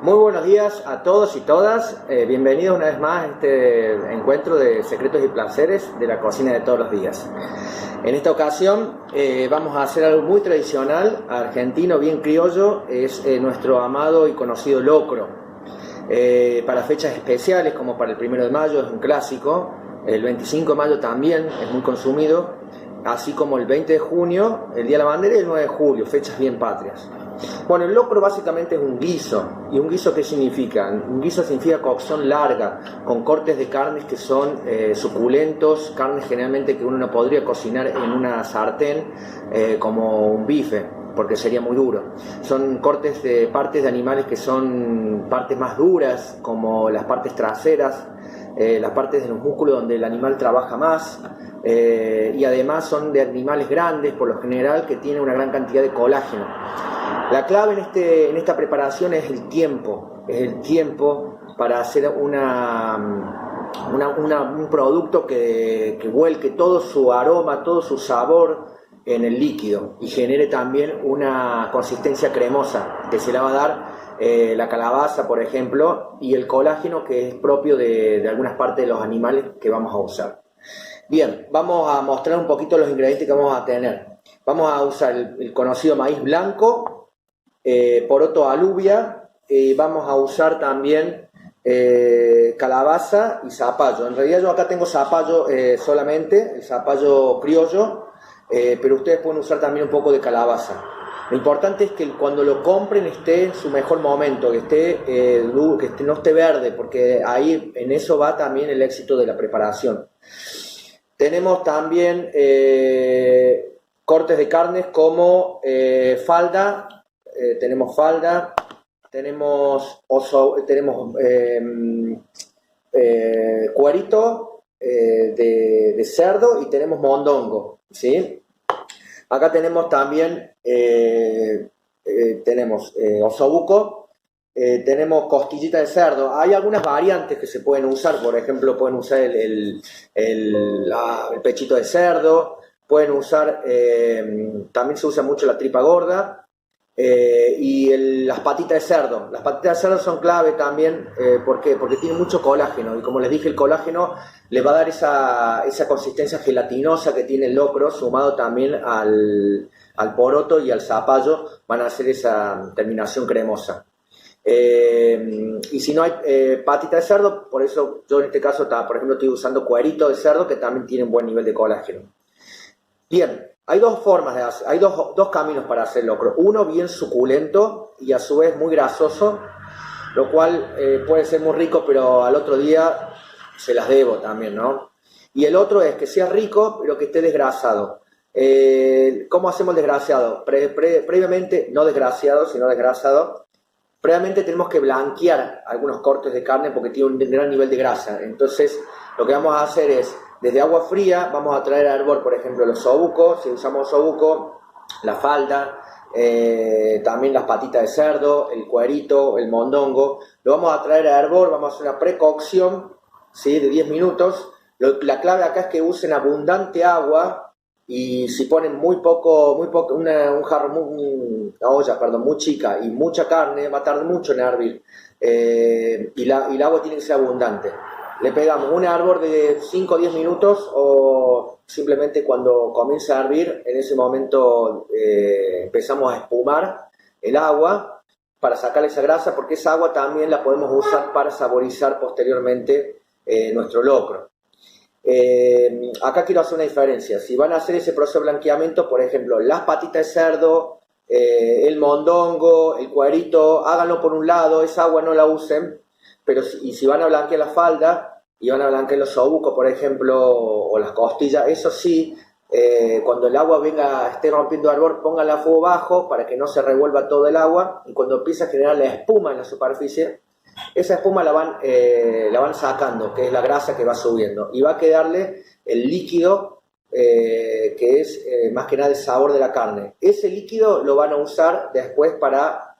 Muy buenos días a todos y todas, bienvenidos una vez más a este encuentro de secretos y placeres de la cocina de todos los días. En esta ocasión vamos a hacer algo muy tradicional, argentino, bien criollo, es nuestro amado y conocido locro. Para fechas especiales como para el 1 de mayo es un clásico, el 25 de mayo también es muy consumido, así como el 20 de junio, el Día de la Bandera y el 9 de julio, fechas bien patrias. Bueno, el locro básicamente es un guiso. ¿Y un guiso qué significa? Un guiso significa cocción larga, con cortes de carnes que son suculentos, carnes generalmente que uno no podría cocinar en una sartén como un bife, porque sería muy duro. Son cortes de partes de animales que son partes más duras, como las partes traseras, las partes de los músculos donde el animal trabaja más, y además son de animales grandes, por lo general, que tienen una gran cantidad de colágeno. La clave en esta preparación es el tiempo para hacer un producto que vuelque todo su aroma, todo su sabor en el líquido y genere también una consistencia cremosa que se le va a dar la calabaza, por ejemplo, y el colágeno que es propio de algunas partes de los animales que vamos a usar. Bien, vamos a mostrar un poquito los ingredientes que vamos a tener. Vamos a usar el conocido maíz blanco, poroto alubia, vamos a usar también calabaza y zapallo. En realidad yo acá tengo zapallo solamente, el zapallo criollo, pero ustedes pueden usar también un poco de calabaza. Lo importante es que cuando lo compren esté en su mejor momento, que no esté verde, porque ahí en eso va también el éxito de la preparación. Tenemos también cortes de carnes como falda, tenemos cuerito de cerdo y tenemos mondongo, ¿sí? Acá tenemos también osobuco, tenemos costillita de cerdo. Hay algunas variantes que se pueden usar, por ejemplo pueden usar el pechito de cerdo, pueden usar, también se usa mucho la tripa gorda, y las patitas de cerdo. Las patitas de cerdo son clave también, ¿por qué? Porque tienen mucho colágeno y como les dije, el colágeno le va a dar esa consistencia gelatinosa que tiene el locro, sumado también al poroto y al zapallo, van a hacer esa terminación cremosa. Y si no hay patita de cerdo, por eso yo en este caso, por ejemplo, estoy usando cuerito de cerdo que también tiene un buen nivel de colágeno. Bien, hay dos formas de hacer, hay dos caminos para hacer locro. Uno bien suculento y a su vez muy grasoso, lo cual puede ser muy rico, pero al otro día se las debo también, ¿no? Y el otro es que sea rico, pero que esté desgrasado. ¿Cómo hacemos el desgrasado? Previamente, no desgrasado, sino desgrasado. Previamente tenemos que blanquear algunos cortes de carne porque tiene un gran nivel de grasa. Entonces, lo que vamos a hacer es, desde agua fría, vamos a traer a hervor, por ejemplo, los osobucos, si usamos osobuco, la falda, también las patitas de cerdo, el cuerito, el mondongo. Lo vamos a traer a hervor, vamos a hacer una precocción, ¿sí?, de 10 minutos. La clave acá es que usen abundante agua y si ponen muy poco, una olla, muy chica y mucha carne, va a tardar mucho en hervir, y el agua tiene que ser abundante. Le pegamos un hervor de 5 o 10 minutos o simplemente cuando comienza a hervir, en ese momento empezamos a espumar el agua para sacar esa grasa, porque esa agua también la podemos usar para saborizar posteriormente nuestro locro. Acá quiero hacer una diferencia. Si van a hacer ese proceso de blanqueamiento, por ejemplo, las patitas de cerdo, el mondongo, el cuerito, háganlo por un lado, esa agua no la usen, pero si van a blanquear la falda y van a blanquear los osobucos, por ejemplo, o las costillas, eso sí, cuando el agua esté rompiendo hervor, pónganla a fuego bajo para que no se revuelva todo el agua, y cuando empiece a generar la espuma en la superficie, esa espuma la van sacando, que es la grasa que va subiendo, y va a quedarle el líquido, que es más que nada el sabor de la carne. Ese líquido lo van a usar después para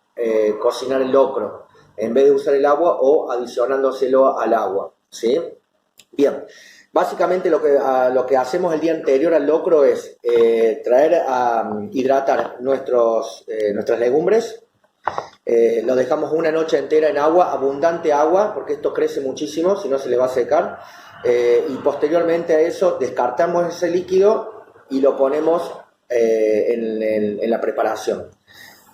cocinar el locro, en vez de usar el agua o adicionándoselo al agua, ¿sí? Bien, básicamente lo que hacemos el día anterior al locro es traer a hidratar nuestras legumbres, Lo dejamos una noche entera en agua, abundante agua, porque esto crece muchísimo, si no se le va a secar. Y posteriormente a eso descartamos ese líquido y lo ponemos en la preparación,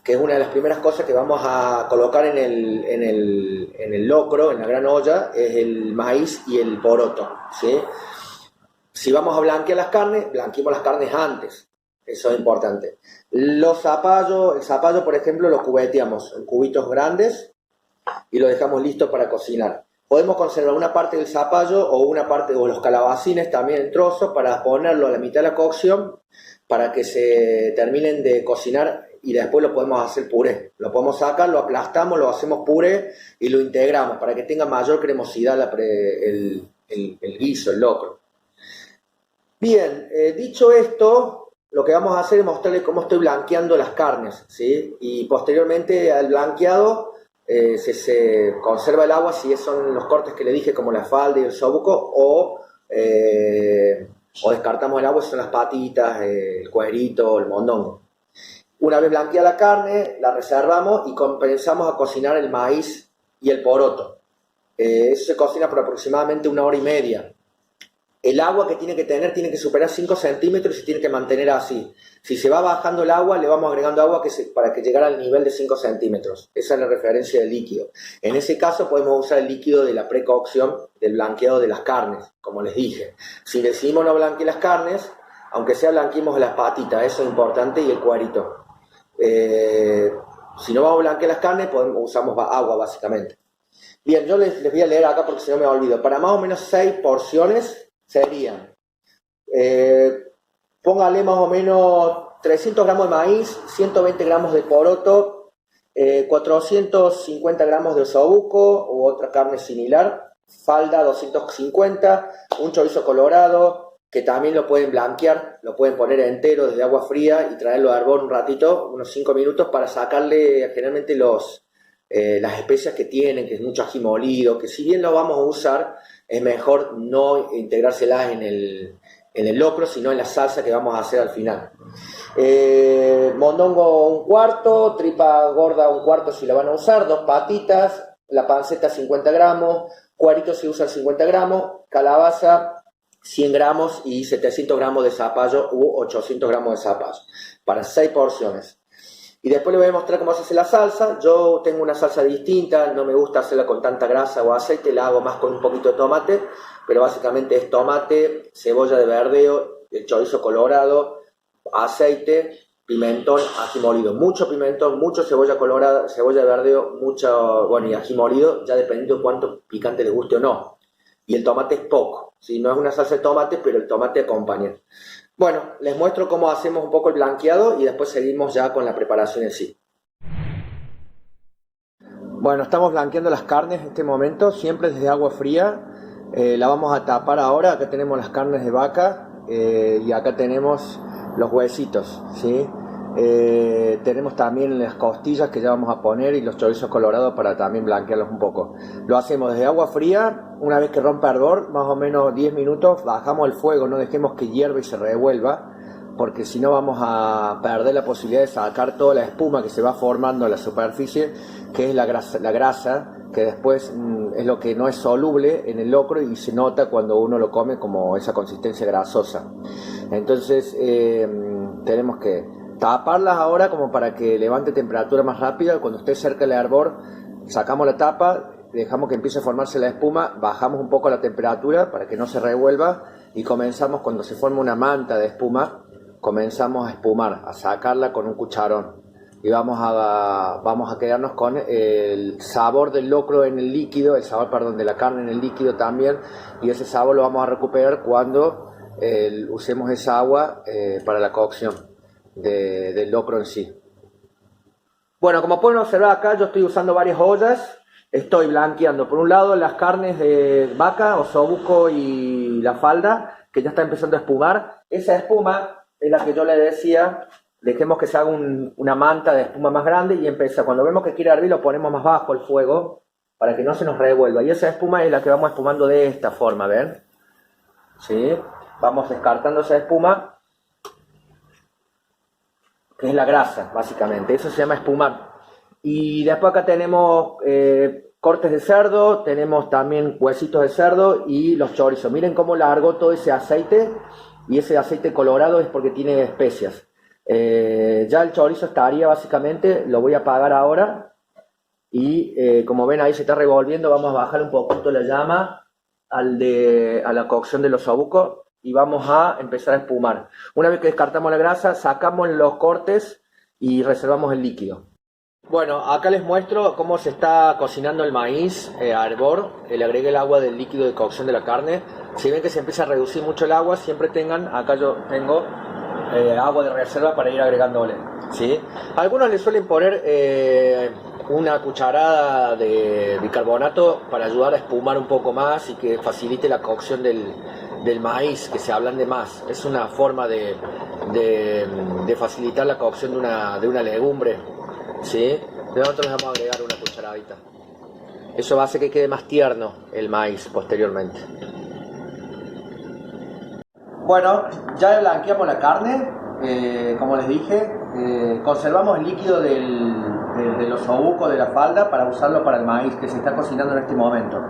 que es una de las primeras cosas que vamos a colocar en el locro, en la gran olla, es el maíz y el poroto, ¿sí? Si vamos a blanquear las carnes, blanqueemos las carnes antes. Eso es importante. El zapallo, por ejemplo, lo cubeteamos en cubitos grandes y lo dejamos listo para cocinar. Podemos conservar una parte del zapallo o los calabacines también en trozos para ponerlo a la mitad de la cocción para que se terminen de cocinar y después lo podemos hacer puré. Lo podemos sacar, lo aplastamos, lo hacemos puré y lo integramos para que tenga mayor cremosidad el guiso, el locro. Bien, dicho esto, lo que vamos a hacer es mostrarles cómo estoy blanqueando las carnes, ¿sí? Y posteriormente al blanqueado se conserva el agua si son los cortes que le dije, como la falda y el osobuco, o descartamos el agua si son las patitas, el cuerito, el mondongo. Una vez blanqueada la carne, la reservamos y comenzamos a cocinar el maíz y el poroto. Eso se cocina por aproximadamente 1 hora y media. El agua que tiene que tener tiene que superar 5 centímetros y se tiene que mantener así. Si se va bajando el agua, le vamos agregando agua para que llegara al nivel de 5 centímetros. Esa es la referencia del líquido. En ese caso podemos usar el líquido de la precocción del blanqueado de las carnes, como les dije. Si decidimos no blanquear las carnes, aunque sea blanqueemos las patitas, eso es importante, y el cuerito. Si no vamos a blanquear las carnes, usamos agua básicamente. Bien, yo les voy a leer acá porque si no me olvido. Para más o menos 6 porciones serían, póngale más o menos 300 gramos de maíz, 120 gramos de poroto, 450 gramos de osobuco u otra carne similar, falda 250, un chorizo colorado, que también lo pueden blanquear, lo pueden poner entero desde agua fría y traerlo a hervor un ratito, unos 5 minutos, para sacarle generalmente las especias que tienen, que es mucho ají molido, que si bien lo vamos a usar, es mejor no integrárselas en el locro, sino en la salsa que vamos a hacer al final. Mondongo 1/4, tripa gorda 1/4 si la van a usar, 2 patitas, la panceta 50 gramos, cuarito se usa 50 gramos, calabaza 100 gramos y 700 gramos de zapallo u 800 gramos de zapallo, para 6 porciones. Y después les voy a mostrar cómo se hace la salsa. Yo tengo una salsa distinta, no me gusta hacerla con tanta grasa o aceite, la hago más con un poquito de tomate, pero básicamente es tomate, cebolla de verdeo, el chorizo colorado, aceite, pimentón, ají molido, mucho pimentón, mucho cebolla colorada, cebolla de verdeo, y ají molido, ya dependiendo de cuánto picante les guste o no. Y el tomate es poco, ¿sí? No es una salsa de tomate, pero el tomate acompaña. Bueno, les muestro cómo hacemos un poco el blanqueado y después seguimos ya con la preparación en sí. Bueno, estamos blanqueando las carnes en este momento, siempre desde agua fría. La vamos a tapar ahora. Acá tenemos las carnes de vaca y acá tenemos los huesitos, ¿sí? Tenemos también las costillas que ya vamos a poner y los chorizos colorados para también blanquearlos un poco. Lo hacemos desde agua fría, una vez que rompa hervor, más o menos 10 minutos, bajamos el fuego, no dejemos que hierva y se revuelva, porque si no vamos a perder la posibilidad de sacar toda la espuma que se va formando en la superficie, que es la grasa, que después es lo que no es soluble en el locro y se nota cuando uno lo come como esa consistencia grasosa. Entonces tenemos que taparlas ahora como para que levante temperatura más rápida. Cuando esté cerca del hervor, sacamos la tapa, dejamos que empiece a formarse la espuma, bajamos un poco la temperatura para que no se revuelva y comenzamos, cuando se forma una manta de espuma, comenzamos a espumar, a sacarla con un cucharón y vamos a quedarnos con el sabor del locro en el líquido, de la carne en el líquido también, y ese sabor lo vamos a recuperar cuando usemos esa agua para la cocción del locro en sí. Bueno, como pueden observar acá, yo estoy usando varias ollas. Estoy blanqueando por un lado las carnes de vaca, osobuco y la falda, que ya está empezando a espumar. Esa espuma es la que yo le decía, dejemos que se haga una manta de espuma más grande y empieza. Cuando vemos que quiere hervir, lo ponemos más bajo el fuego para que no se nos revuelva. Y esa espuma es la que vamos espumando de esta forma, ¿ven? ¿Sí? Vamos descartando esa espuma, que es la grasa, básicamente. Eso se llama espumar. Y después acá tenemos cortes de cerdo, tenemos también huesitos de cerdo y los chorizos. Miren cómo largó todo ese aceite, y ese aceite colorado es porque tiene especias. Ya el chorizo estaría básicamente, lo voy a apagar ahora y como ven ahí se está revolviendo. Vamos a bajar un poquito la llama a la cocción de los osobuco y vamos a empezar a espumar. Una vez que descartamos la grasa, sacamos los cortes y reservamos el líquido. Bueno, acá les muestro cómo se está cocinando el maíz a hervor. Le agregué el agua del líquido de cocción de la carne. Si ven que se empieza a reducir mucho el agua, siempre tengan, acá yo tengo agua de reserva para ir agregándole, ¿sí? Algunos le suelen poner una cucharada de bicarbonato para ayudar a espumar un poco más y que facilite la cocción del maíz, que se ablande más. Es una forma de facilitar la cocción de una legumbre, ¿sí? Nosotros le vamos a agregar una cucharadita. Eso va a hacer que quede más tierno el maíz posteriormente. Bueno, ya blanqueamos la carne, como les dije, conservamos el líquido de los osobuco de la falda para usarlo para el maíz que se está cocinando en este momento.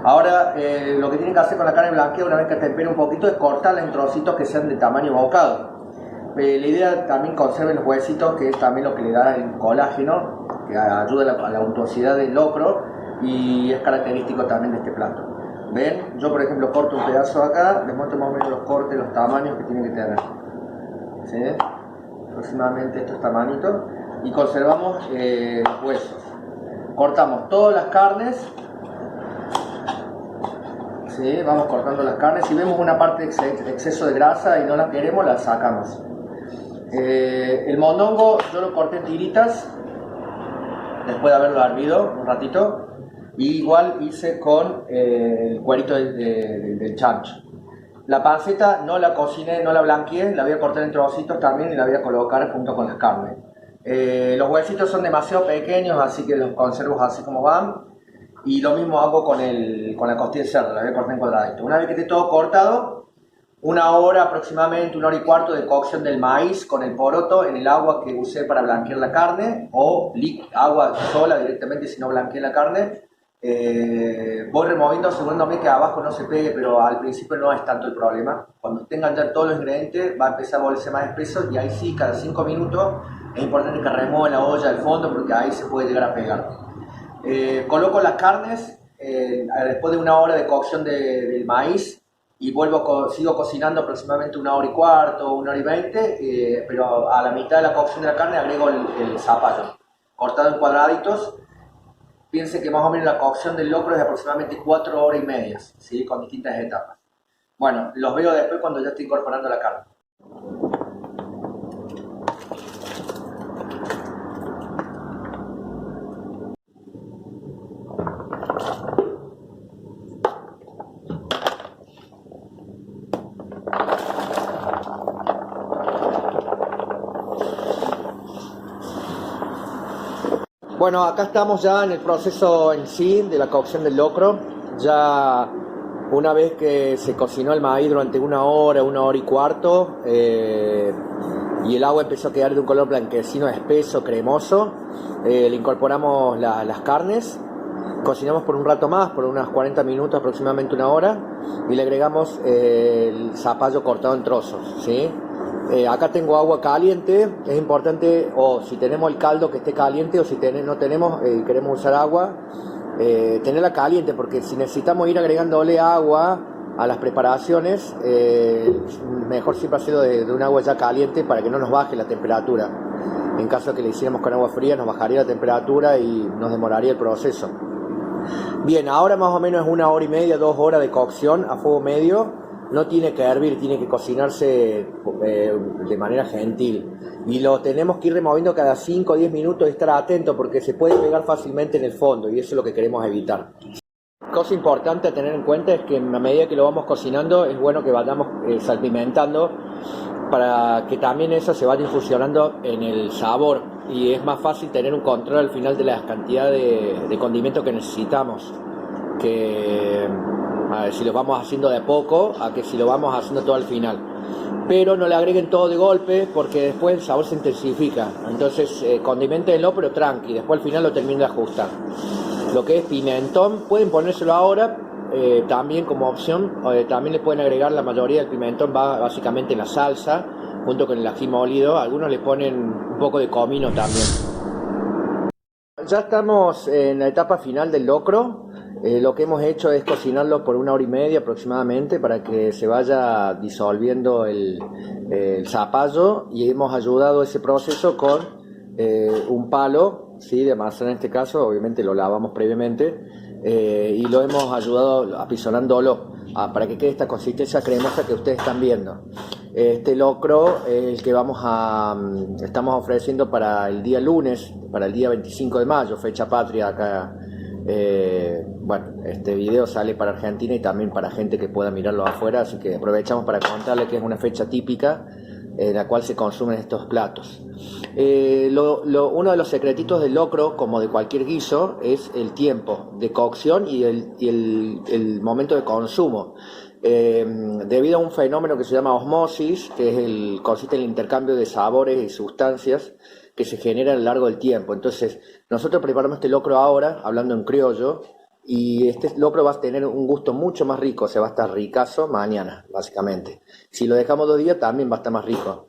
Ahora lo que tienen que hacer con la carne blanqueada, una vez que tempere un poquito, es cortarla en trocitos que sean de tamaño bocado. La idea también conserven los huesitos, que es también lo que le da el colágeno, que ayuda a la untuosidad del locro y es característico también de este plato. ¿Ven? Yo por ejemplo corto un pedazo acá, les muestro más o menos los cortes, los tamaños que tiene que tener. ¿Sí? Aproximadamente estos tamañitos. Y conservamos los huesos. Cortamos todas las carnes. ¿Sí? Vamos cortando las carnes. Si vemos una parte de exceso de grasa y no la queremos, la sacamos. El mondongo yo lo corté en tiritas después de haberlo hervido un ratito. Y igual hice con el cuerito del chancho. La panceta no la cociné, no la blanqueé, la voy a cortar en trocitos también y la voy a colocar junto con las carnes. Los huesitos son demasiado pequeños, así que los conservo así como van. Y lo mismo hago con la costilla de cerdo, la voy a cortar en cuadraditos. Una vez que esté todo cortado, una hora aproximadamente, 1 hora y cuarto de cocción del maíz con el poroto en el agua que usé para blanquear la carne, o agua sola directamente si no blanqueé la carne. Voy removiendo, asegurándome que abajo no se pegue, pero al principio no es tanto el problema. Cuando tengan ya todos los ingredientes va a empezar a volverse más espeso y ahí sí, cada 5 minutos es importante que remuevan la olla al fondo porque ahí se puede llegar a pegar. Coloco las carnes después de 1 hora de cocción del maíz y sigo cocinando aproximadamente 1 hora y cuarto, 1 hora y 20, pero a la mitad de la cocción de la carne agrego el zapallo cortado en cuadraditos. Piensen que más o menos la cocción del locro es de aproximadamente 4 horas y media, ¿sí? Con distintas etapas. Bueno, los veo después cuando ya esté incorporando la carne. Bueno, acá estamos ya en el proceso en sí de la cocción del locro. Ya una vez que se cocinó el maíz durante 1 hora, 1 hora y cuarto, y el agua empezó a quedar de un color blanquecino, espeso, cremoso, le incorporamos las carnes, cocinamos por un rato más, por unos 40 minutos, aproximadamente 1 hora, y le agregamos el zapallo cortado en trozos, ¿sí? Acá tengo agua caliente, es importante, o si tenemos el caldo que esté caliente, o si no tenemos y queremos usar agua, tenerla caliente, porque si necesitamos ir agregándole agua a las preparaciones, mejor siempre hacerlo de un agua ya caliente para que no nos baje la temperatura. En caso de que le hiciéramos con agua fría, nos bajaría la temperatura y nos demoraría el proceso. Bien, ahora más o menos es 1 hora y media, 2 horas de cocción a fuego medio. No tiene que hervir, tiene que cocinarse de manera gentil. Y lo tenemos que ir removiendo cada 5 o 10 minutos y estar atento porque se puede pegar fácilmente en el fondo y eso es lo que queremos evitar. Cosa importante a tener en cuenta es que a medida que lo vamos cocinando es bueno que vayamos salpimentando para que también eso se vaya infusionando en el sabor y es más fácil tener un control al final de la cantidad de condimentos que necesitamos. Que si lo vamos haciendo de poco a que si lo vamos haciendo todo al final. pero no le agreguen todo de golpe porque después el sabor se intensifica. Entonces condimentenlo, pero tranqui, después al final lo terminen de ajustar. Lo que es pimentón, pueden ponérselo ahora, también como opción, también le pueden agregar, la mayoría del pimentón va básicamente en la salsa, junto con el ají molido, algunos le ponen un poco de comino también. Ya estamos en la etapa final del locro. Lo que hemos hecho es cocinarlo por 1 hora y media aproximadamente para que se vaya disolviendo el zapallo, y hemos ayudado ese proceso con un palo, ¿sí?, de manzana en este caso, obviamente lo lavamos previamente, y lo hemos ayudado apisonándolo para que quede esta consistencia cremosa que ustedes están viendo. Este locro es el que estamos ofreciendo para el día lunes, para el día 25 de mayo, fecha patria acá. Bueno, este video sale para Argentina y también para gente que pueda mirarlo afuera, así que aprovechamos para contarle que es una fecha típica en la cual se consumen estos platos. Uno de los secretitos del locro, como de cualquier guiso, es el tiempo de cocción y el momento de consumo. Debido a un fenómeno que se llama osmosis, que es consiste en el intercambio de sabores y sustancias que se genera a lo largo del tiempo. Entonces, nosotros preparamos este locro ahora, hablando en criollo, y este locro va a tener un gusto mucho más rico, o sea, va a estar ricazo mañana, básicamente. Si lo dejamos 2 días, también va a estar más rico.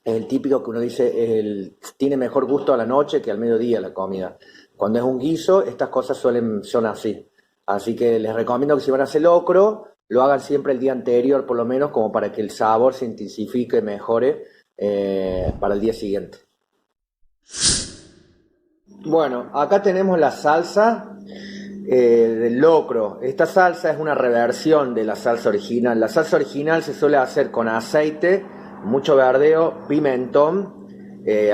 Es el típico que uno dice, tiene mejor gusto a la noche que al mediodía la comida. Cuando es un guiso, estas cosas son así. Así que les recomiendo que si van a hacer locro, lo hagan siempre el día anterior, por lo menos, como para que el sabor se intensifique, mejore para el día siguiente. Bueno, acá tenemos la salsa del locro. Esta salsa es una reversión de la salsa original. La salsa original se suele hacer con aceite, mucho verdeo, pimentón,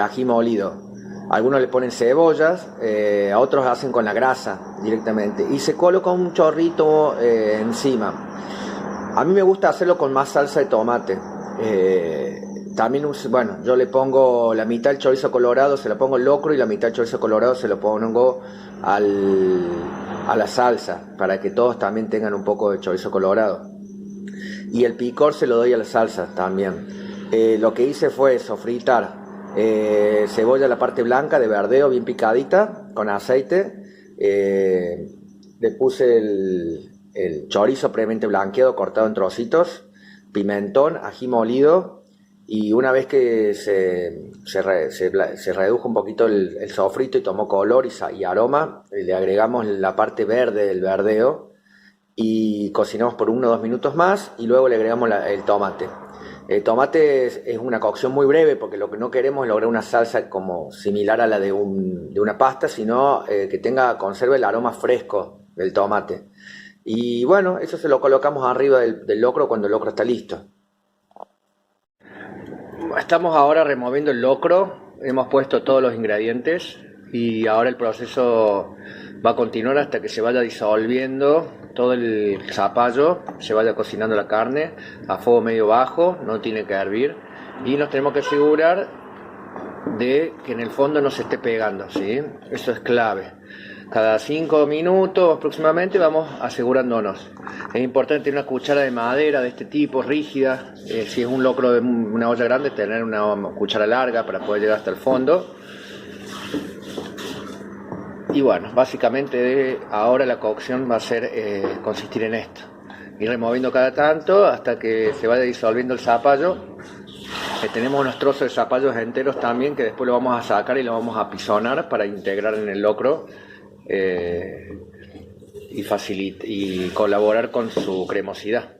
ají molido. Algunos le ponen cebollas, a otros hacen con la grasa directamente. Y se coloca un chorrito encima. A mí me gusta hacerlo con más salsa de tomate. También, bueno, yo le pongo la mitad del chorizo colorado, se lo pongo el locro, y la mitad del chorizo colorado se lo pongo a la salsa, para que todos también tengan un poco de chorizo colorado. Y el picor se lo doy a la salsa también. Lo que hice fue sofritar cebolla, la parte blanca de verdeo bien picadita, con aceite. Le puse el chorizo previamente blanqueado, cortado en trocitos, pimentón, ají molido. Y una vez que se redujo un poquito el sofrito y tomó color y aroma, le agregamos la parte verde del verdeo y cocinamos por 1 o 2 minutos más, y luego le agregamos el tomate. El tomate es una cocción muy breve, porque lo que no queremos es lograr una salsa como similar a la de una pasta, sino que conserve el aroma fresco del tomate. Y bueno, eso se lo colocamos arriba del locro cuando el locro está listo. Estamos ahora removiendo el locro, hemos puesto todos los ingredientes y ahora el proceso va a continuar hasta que se vaya disolviendo todo el zapallo, se vaya cocinando la carne a fuego medio bajo, no tiene que hervir, y nos tenemos que asegurar de que en el fondo no se esté pegando, ¿sí? Eso es clave. Cada 5 minutos aproximadamente vamos asegurándonos. Es importante tener una cuchara de madera de este tipo, rígida. Si es un locro de una olla grande, tener una cuchara larga para poder llegar hasta el fondo. Y bueno, básicamente ahora la cocción va a consistir en esto. Ir removiendo cada tanto hasta que se vaya disolviendo el zapallo. Tenemos unos trozos de zapallos enteros también, que después lo vamos a sacar y lo vamos a apisonar para integrar en el locro. Y colaborar con su cremosidad.